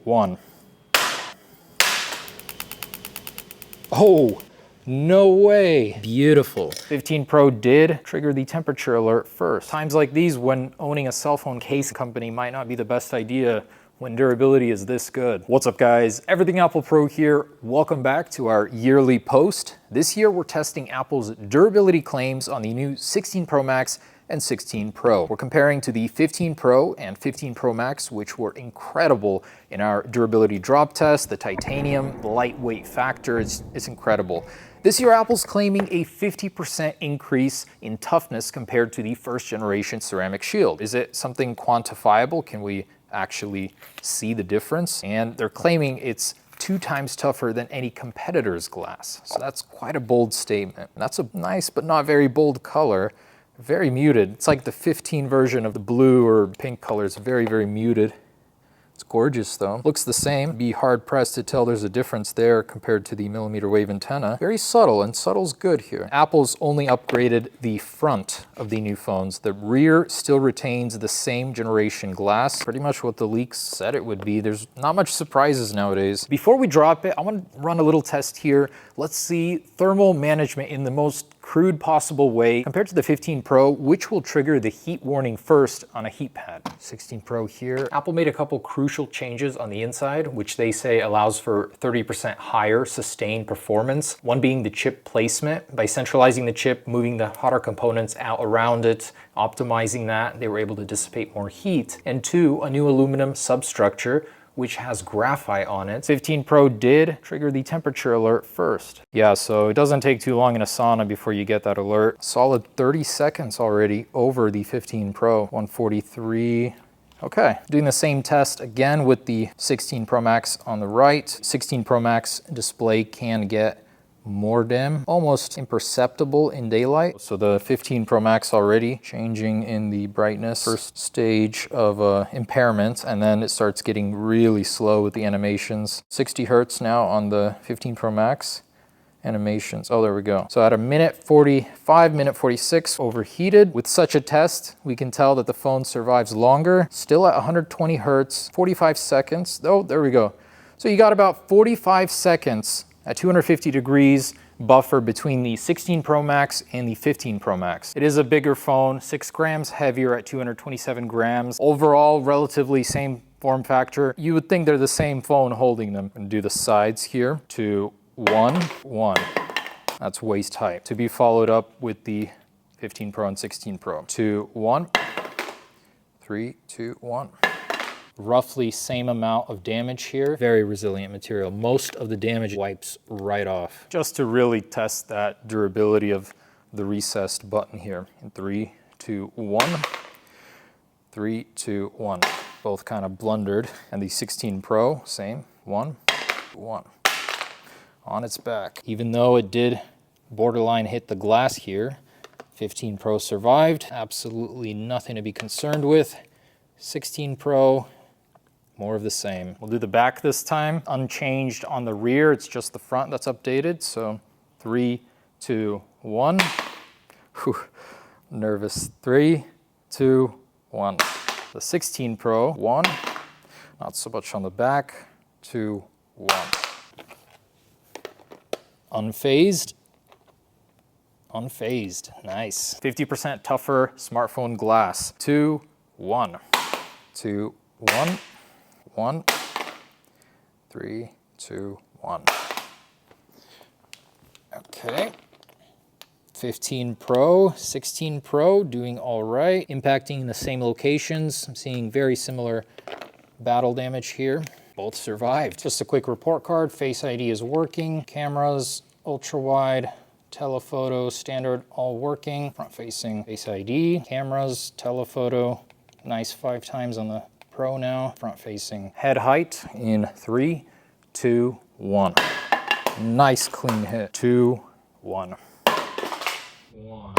1. Oh, no way. Beautiful. 15 Pro did trigger the temperature alert first. Times like these when owning a cell phone case company might not be the best idea when durability is this good. What's up guys? Everything Apple Pro here. Welcome back to our yearly post. This year we're testing Apple's durability claims on the new 16 Pro Max and 16 Pro. We're comparing to the 15 Pro and 15 Pro Max, which were incredible in our durability drop test. The titanium, the lightweight factor, it's incredible. This year, Apple's claiming a 50% increase in toughness compared to the first generation ceramic shield. Is it something quantifiable? Can we actually see the difference? And they're claiming it's 2 times tougher than any competitor's glass. So that's quite a bold statement. That's a nice but not very bold color. Very muted. It's like the 15 version of the blue or pink color. It's very, very muted. It's gorgeous though. Looks the same. Be hard pressed to tell there's a difference there compared to the millimeter wave antenna. Very subtle, and subtle's good here. Apple's only upgraded the front of the new phones. The rear still retains the same generation glass. Pretty much what the leaks said it would be. There's not much surprises nowadays. Before we drop it, I want to run a little test here. Let's see thermal management in the most crude possible way compared to the 15 Pro, which will trigger the heat warning first on a heat pad. 16 Pro here. Apple made a couple crucial changes on the inside, which they say allows for 30% higher sustained performance. One being the chip placement. By centralizing the chip, moving the hotter components out around it, optimizing that, they were able to dissipate more heat. And 2, a new aluminum substructure, which has graphite on it. 15 Pro did trigger the temperature alert first. Yeah, so it doesn't take too long in a sauna before you get that alert. Solid 30 seconds already over the 15 Pro. 143. Okay, doing the same test again with the 16 Pro Max on the right. 16 Pro Max display can get more dim, almost imperceptible in daylight. So the 15 Pro Max already changing in the brightness, first stage of impairment, and then it starts getting really slow with the animations. 60 Hertz now on the 15 Pro Max. Animations, oh there we go. So at a minute 45, minute 46 overheated. With such a test, we can tell that the phone survives longer, still at 120 Hertz, 45 seconds. Oh, there we go. So you got about 45 seconds at 250 degrees buffer between the 16 Pro Max and the 15 Pro Max. It is a bigger phone, 6 grams heavier at 227 grams. Overall, relatively same form factor. You would think they're the same phone holding them. And do the sides here. 2, 1. That's waist height. To be followed up with the 15 Pro and 16 Pro. 2, 1. 3, 2, 1. Roughly same amount of damage here. Very resilient material. Most of the damage wipes right off. Just to really test that durability of the recessed button here. In 3, 2, 1. 3, 2, 1. Both kind of blundered. And the 16 Pro, same. 1, 1. On its back. Even though it did borderline hit the glass here, 15 Pro survived. Absolutely nothing to be concerned with. 16 Pro, more of the same. We'll do the back this time. Unchanged on the rear, it's just the front that's updated. So 3, 2, 1. Whew, nervous. 3, 2, 1. The 16 Pro, 1. Not so much on the back. 2, 1. Unfazed. Unfazed. Nice. 50% tougher smartphone glass. 2, 1. 2, 1. 1. 3, 2, 1. Okay. 15 Pro, 16 Pro doing all right. Impacting in the same locations. I'm seeing very similar battle damage here. Both survived. Just a quick report card. Face ID is working. Cameras, ultra wide, telephoto, standard, all working. Front facing Face ID, cameras, telephoto. Nice 5 times on the Pro now. Front facing head height in 3, 2, 1. Nice clean hit. 2, 1. 1.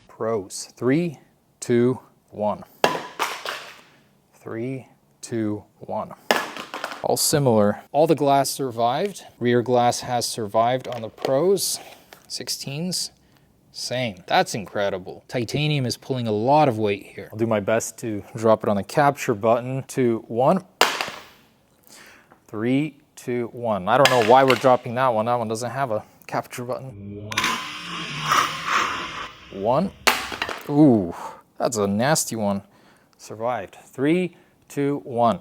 Pros. 3, 2, 1. 3, 2, 1. All similar. All the glass survived. Rear glass has survived on the Pros. 16s, same. That's incredible. Titanium is pulling a lot of weight here. I'll do my best to drop it on the capture button. 2, 1. 3, 2, 1. I don't know why we're dropping that one. That one doesn't have a capture button. 1. Ooh, that's a nasty one. Survived. 3, 2, 1.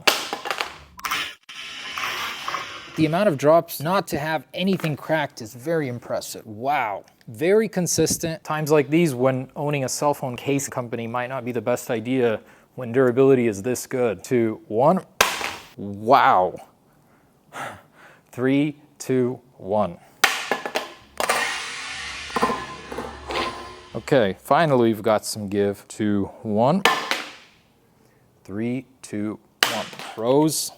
The amount of drops not to have anything cracked is very impressive. Wow. Very consistent. Times like these when owning a cell phone case company might not be the best idea when durability is this good. 2, 1. Wow. 3, 2, 1. Okay, finally we've got some give. 2, 1. 3, 2, 1. Pros,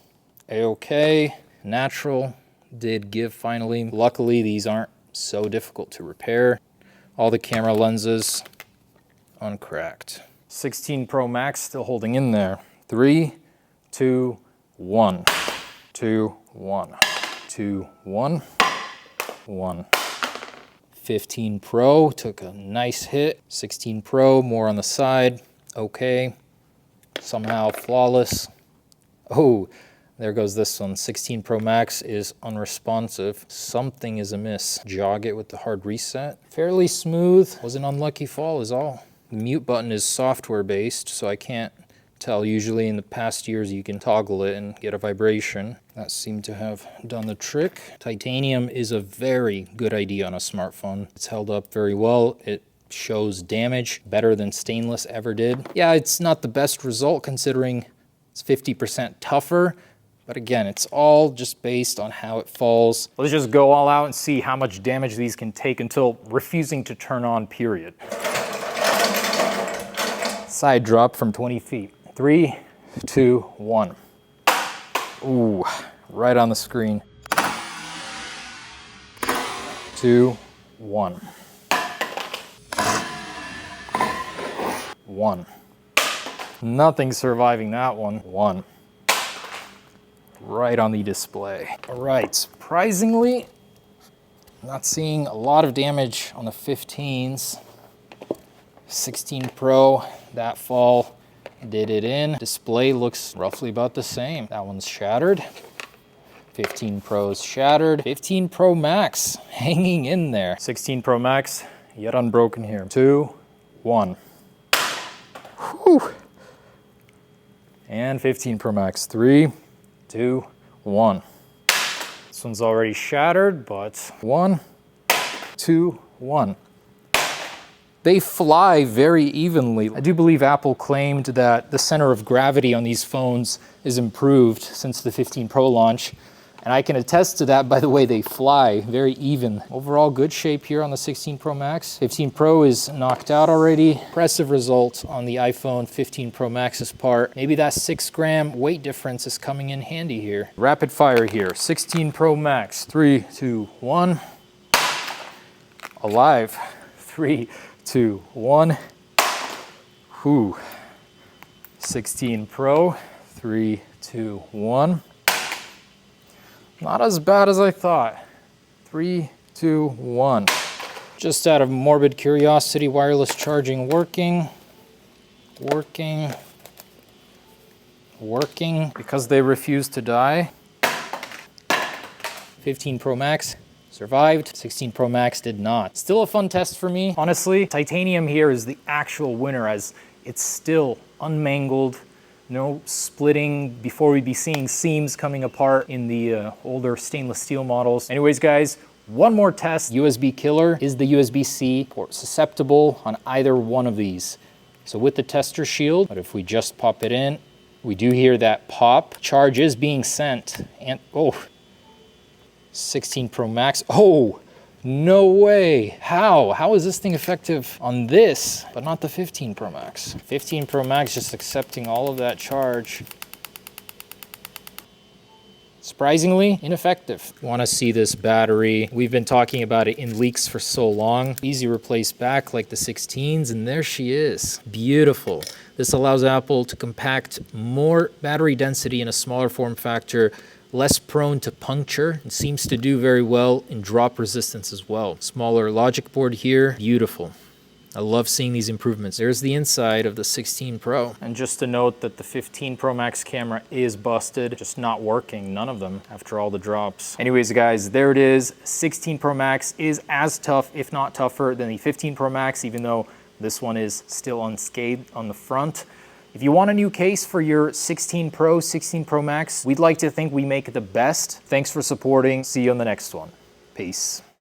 A-okay. Natural, did give finally. Luckily, these aren't so difficult to repair. All the camera lenses uncracked. 16 Pro Max still holding in there. 3, 2, 1. 2, 1. 2, 1. 1. 15 Pro took a nice hit. 16 Pro, more on the side. Okay. Somehow flawless. Oh, there goes this one. 16 Pro Max is unresponsive. Something is amiss. Jog it with the hard reset. Fairly smooth. Was an unlucky fall is all. The mute button is software based, so I can't tell. Usually in the past years you can toggle it and get a vibration. That seemed to have done the trick. Titanium is a very good idea on a smartphone. It's held up very well. It shows damage better than stainless ever did. Yeah, it's not the best result considering it's 50% tougher. But again, it's all just based on how it falls. Let's just go all out and see how much damage these can take until refusing to turn on, period. Side drop from 20 feet. 3, 2, 1. Ooh, right on the screen. 2, 1. 1. Nothing surviving that one. 1. Right on the display. All right, surprisingly, not seeing a lot of damage on the 15s. 16 Pro, that fall did it in. Display looks roughly about the same. That one's shattered. 15 Pro's shattered. 15 Pro Max hanging in there. 16 Pro Max, yet unbroken here. 2, 1. Whew. And 15 Pro Max, 3, 2, 1. This one's already shattered, but 1, 2, 1. They fly very evenly. I do believe Apple claimed that the center of gravity on these phones is improved since the 15 Pro launch. And I can attest to that by the way they fly, very even. Overall good shape here on the 16 Pro Max. 15 Pro is knocked out already. Impressive result on the iPhone 15 Pro Max's part. Maybe that 6-gram weight difference is coming in handy here. Rapid fire here, 16 Pro Max. 3, 2, 1. Alive. 3, 2, 1. Whew. 16 Pro. 3, 2, 1. Not as bad as I thought. 3, 2, 1. Just out of morbid curiosity, wireless charging working. Working. Working. Because they refuse to die. 15 Pro Max survived. 16 Pro Max did not. Still a fun test for me. Honestly, titanium here is the actual winner as it's still unmangled. No splitting before we'd be seeing seams coming apart in the older stainless steel models. Anyways, guys, one more test. USB killer. Is the USB-C port susceptible on either one of these? So with the tester shield, but if we just pop it in, we do hear that pop. Charge is being sent. And oh, 16 Pro Max. Oh, no way. How is this thing effective on this, but not the 15 Pro Max? 15 Pro Max just accepting all of that charge. Surprisingly ineffective. Want to see this battery? We've been talking about it in leaks for so long. Easy replace back like the 16s, and there she is. Beautiful. This allows Apple to compact more battery density in a smaller form factor, less prone to puncture, and seems to do very well in drop resistance as well. Smaller logic board here, beautiful. I love seeing these improvements. There's the inside of the 16 Pro. And just to note that the 15 Pro Max camera is busted, just not working, none of them, after all the drops. Anyways, guys, there it is. 16 Pro Max is as tough, if not tougher, than the 15 Pro Max, even though this one is still unscathed on the front. If you want a new case for your 16 Pro, 16 Pro Max, we'd like to think we make the best. Thanks for supporting. See you on the next one. Peace.